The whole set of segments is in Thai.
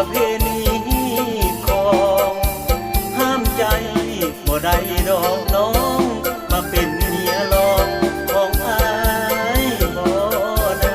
เพณีของห้ามใจบ่ได้ดอกน้องมาเป็นเมียรองของอายบ่นา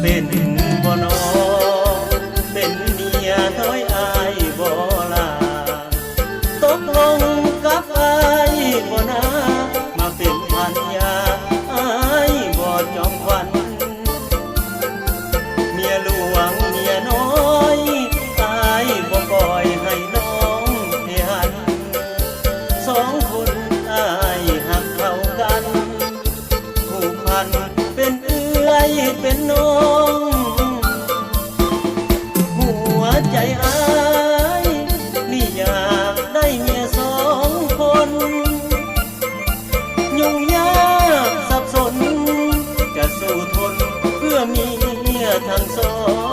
เป็นบ่นอเป็นเมียน้อยอายบ่ลาตกลงกับอายบ่นามาเป็นพันยาอายบ่จอมขวัญเมียหลวงเมียน้อยอายบ่ปล่อยให้น้องเที่หันสองคนอายหักเข้ากันผูกพันเป็นเอื้อยเป็นน้องหัวใจอายนี่อยากได้เมียสองคนยุ่งยากสับสนจะสู้ทนเพื่อเมียทั้งสอง